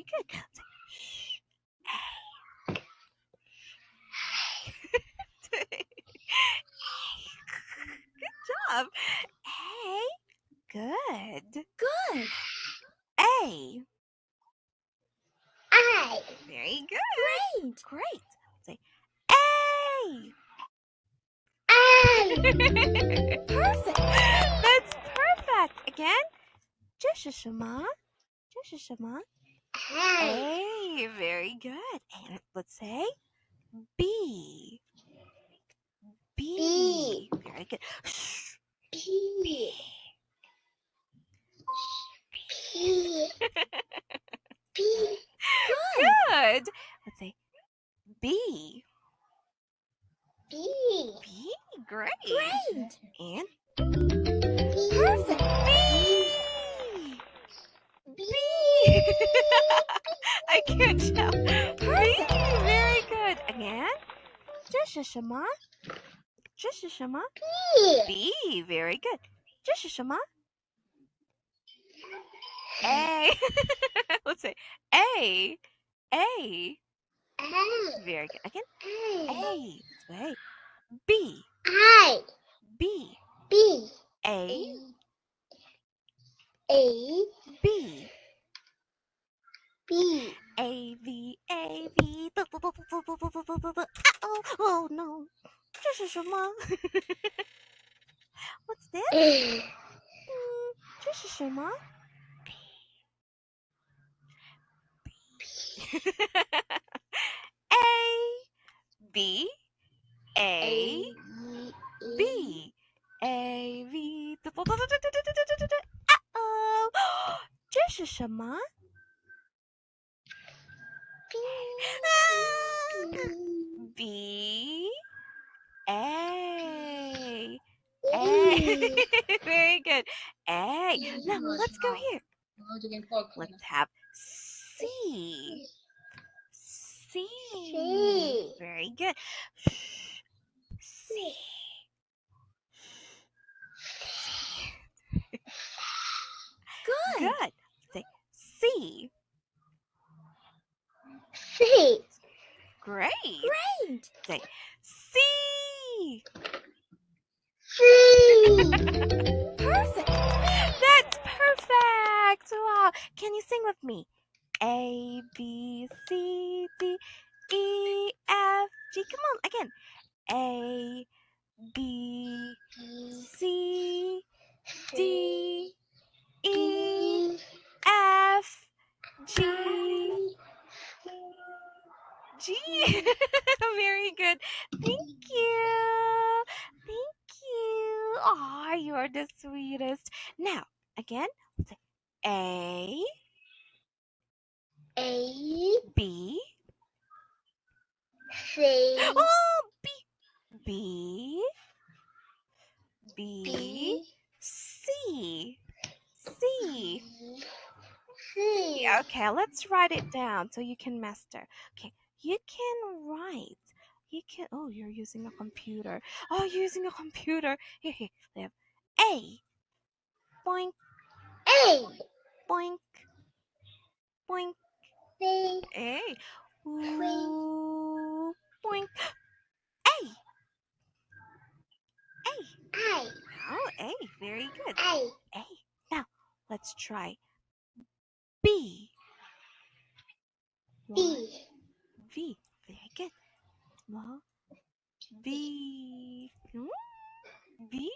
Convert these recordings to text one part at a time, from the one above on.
very good. Good job. A. Good. Good. A. I. Very good. Great. Great. Say A. I. Perfect. That's perfect. Again. 这是什么？这是什么？ A. Very good. And let's say B. B. Very good. P. P. P. Good. Let's say B. B. B. Great. Great. And Perfect. B. B. I can't tell. B. Perfect. Very good. Again. 这是什么？这是什么？ B. B. Very good. 这是什么？ A. Let's say A. A. Very good. Again. A. Wait. B. I. B. B. A. A. B. B. A V A V. Oh, oh no. 这是什么 What's this? 这是什么 A. B. A. B. A V. Uh-oh. 这是什么 B. A. A. Very good. A. Now let's go here. Let's have C. C. C. Very good. C. Good. Good. Say C. C. Great. Great. Say C. C. Perfect. That's perfect. Wow. Can you sing with me? A, B, C, D, E, F, G. Come on, again. A, B, C, D, E, F, G, G. Very good. Thank you. Thank you. Oh, you are the sweetest. Now, again, say A, A. B. C. Oh, B. B. B. C. C. C. Okay, let's write it down so you can master. Okay, you can write. You can. Oh, you're using a computer. Oh, you're using a computer. Here. They have A. Boink, A. boink, boink. C. A. Ooh, boink. A. A. I. Oh, A. Very good. A. A. Now, let's try B. B. V. Very good. Well, B. B.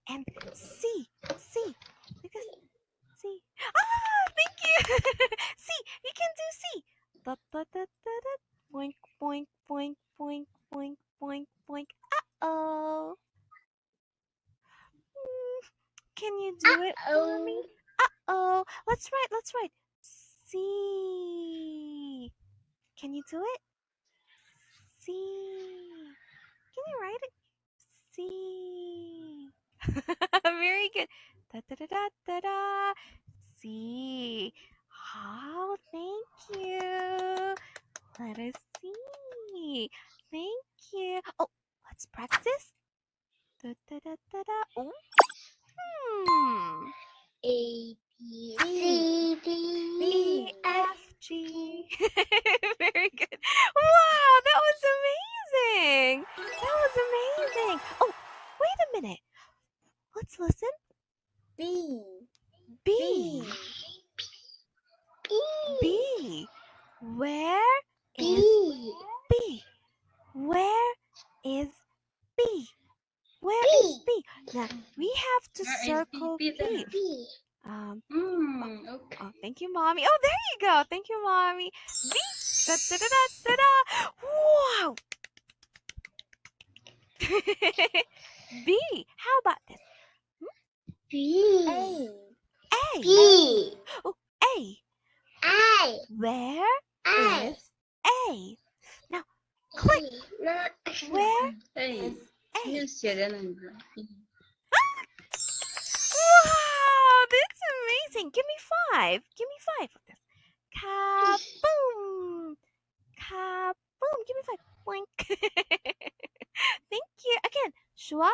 And C. C. Because C. Ah, thank you. C. You can do C. Da, da, da, da, da. Boink, boink, boink, boink, boink, boink, boink. Uh-oh. Can you do it for me? Uh-oh. Let's write. C. Can you do it? C. Can you write it? C. Very good. Da da da da da da. C. Oh, thank you. Let us see. Thank you. Oh, let's practice. Da da da da da. Oh. A. B. C. D. E. F. G. Very good. Wow, that was amazing. That was amazing. Oh, wait a minute. Let's listen. B. B. B. Where is B. B? Where is B? Where is B? Now we have to circle B. B. Okay. Oh, thank you, Mommy. Oh, there you go. Thank you, Mommy. B. Da, da, da, da, da, da. Wow. B. How about this? B. A. B. Oh, A. I. Where I. is A? Now, click. Where哎， is 没 A? 有写在那里边。 Wow, that's amazing. Give me 5. Give me 5 of this. Kaboom. Kaboom. Give me 5. Blink. Thank you. Again, Shua.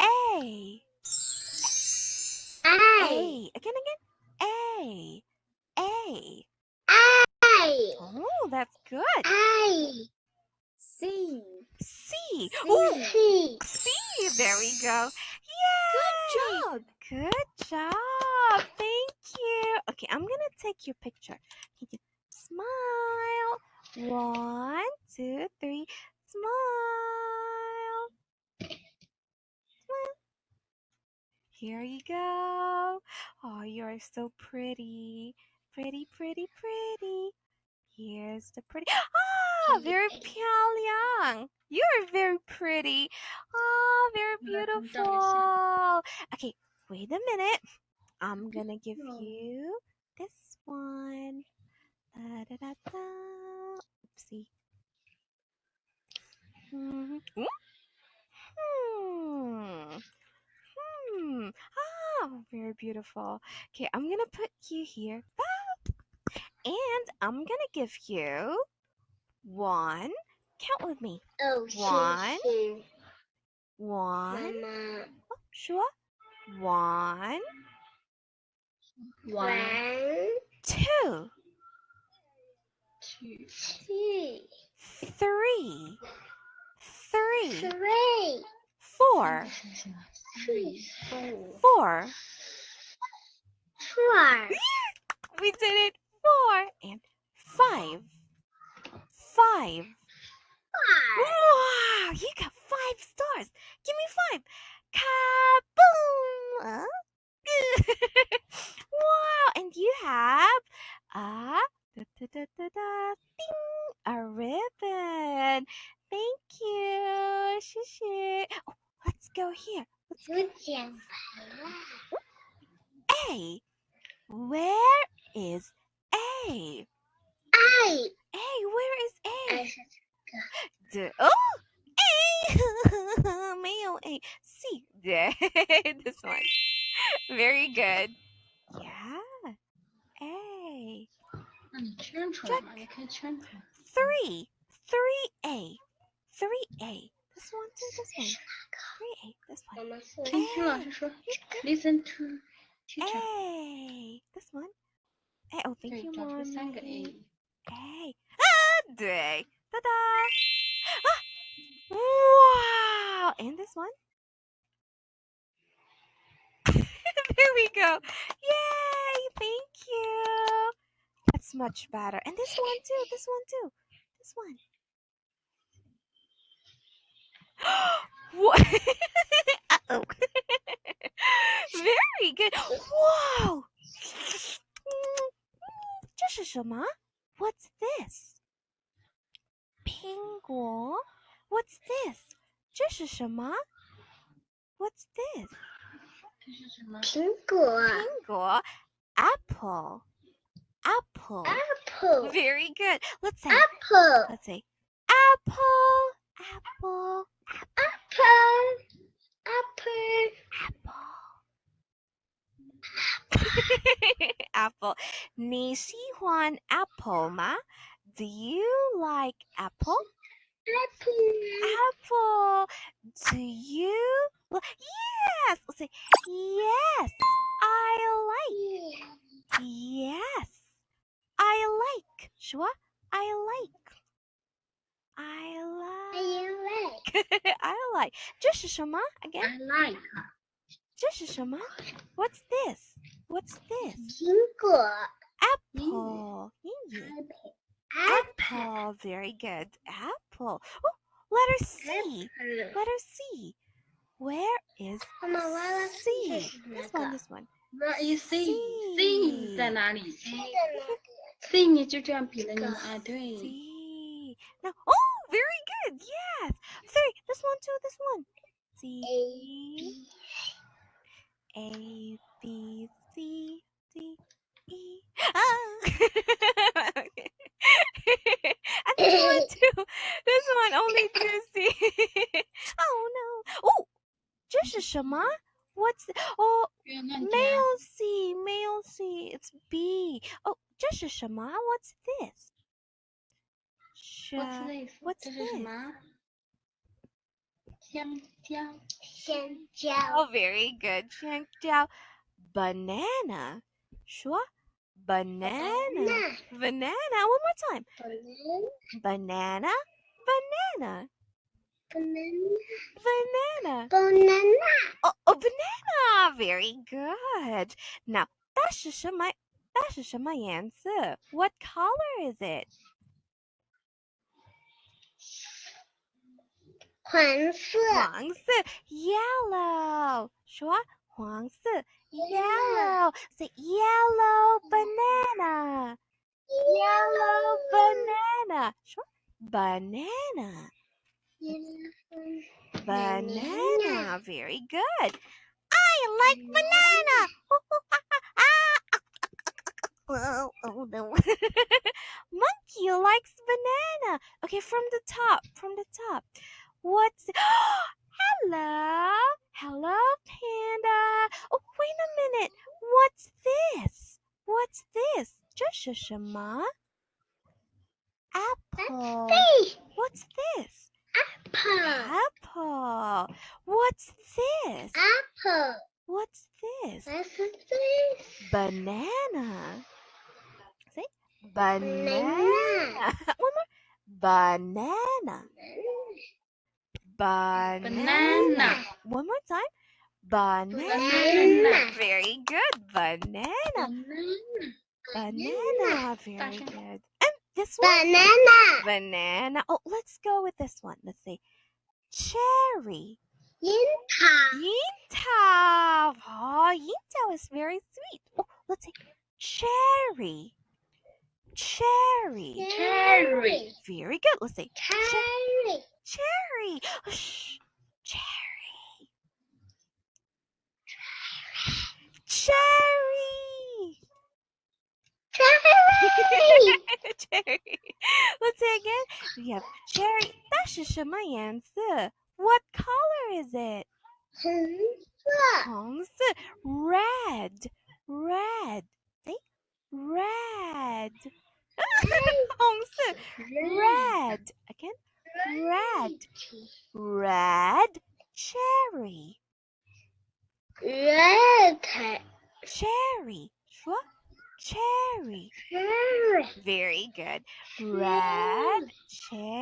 A. I. A. Again. A. A. I. Oh, that's good. I. C. C. Oh, C. C. There we go. Yay! Good job. Thank you. Okay, I'm gonna take your picture. Can you smile? 1, 2, 3. Smile. Smile. Here you go. Oh, you are so pretty. Pretty, pretty, pretty. Here's the pretty. Ah, very Pyongyang. You are very pretty. Ah, very beautiful. Okay, wait a minute. I'm gonna give you this one. Da, da, da, da. Oopsie. Hmm. Hmm. Hmm. Ah, very beautiful. Okay, I'm gonna put you here. And I'm gonna give you 1. Count with me. Oh, 1. C. 1. Mama. Oh, sure. 1, 1 One. 2, 2 Two. 3, 3, Three. 4, 3. 4 4. 4. We did it. 4 and 5. 5. 5. Wow, you got 5 stars. Give me 5. Kaboom! Wow, and you have a da, da, da, da, da, ding, a ribbon. Thank you. 谢谢. Oh, let's go here. Let's go. 不讲牌了。 A. Where is A? I. A, where is A? 是 Oh, A. 没有 A. C. This one. Very good. Yeah. A. 那你圈出来嘛，你可以圈出来。 3. 3A. 3A. This one too, this one. 3A. This 我 one. 们是听老师说，listen to teacher。 A. This one. A. Oh, thank 对， you, 找出 3 个 mommy. A。 A. Ah, 对. Ta-da. Ah, wow. And this one. There we go. Yay. Thank you. That's much better. And this one too. This one too. This one. What? Uh-oh. Very good. Wow. 这是什么? What's this? 苹果. What's this? 这是什么? What's this? 这是什么？苹果。苹果. Apple. Apple. Apple. Very good. Let's say. Apple. Let's say. Apple. Apple. Apple. Apple. Apple. Apple. 你喜欢 apple 吗? Do you like apple? Apple. Apple. Do you? Yes. Let's say yes. I like. Yes. I like. 说 I like. I like. I like. 这是什么 again? I like. 这是什么 What's this? What's this? 苹果 Apple. 英语 Apple. Very good. Apple. Oh, letter C. Letter C. Where is 妈妈忘了 C? 是哪 This 个 one, this one. Where is C? C. C 在哪里 C 的那个？C 你就这样比了你啊，对。 C. Now, oh, very good. Yes. Sorry, this one too, this one. C. A, B, C, D, E. Ah. Okay. And this one too. This one only two C. Oh no. Oh, 这是什么 What's oh 月亮家 male C, male C. It's B. Oh, 这是什么 What's this? What's this? What's 这是什 this? 么？香蕉。香蕉 Oh, very good. 香蕉 banana. 说 banana. Banana. One more time. Banana. Banana. Banana. banana Oh, banana. Very good. Now, 它是什么颜色 What color is it? 黄色黄色 yellow. 说黄色 yellow. Say yellow banana. Yellow banana. 说 banana. Banana. Very good. I like banana. Oh no. Monkey likes banana. Okay, from the top. What's Hello. Hello, panda. Oh, wait a minute. What's this? What's this? 这是什么 Apple. What's this? Apple. What's this? apple What's this? what's this Banana. Say banana. banana One more. Banana. Banana. One more time. Banana. Banana. Very good. Banana. Banana. Very good. And this one. banana Banana. Oh, let's go with this one. Let's say cherry. 樱桃 Yintao. Oh, Yintao is very sweet. Oh, let's say cherry. Cherry. Cherry. Very good. Let's say cherry cherry. Shh. Cherry. Cherry. cherry Cherry. Let's say again. We have cherry. 它是什么颜色 What color is it? 红色红色 Red. Red. Say red. 红色 Red. Again. Red. Red. Cherry. red Cherry. 说 cherry. cherry Very good. Red cherry.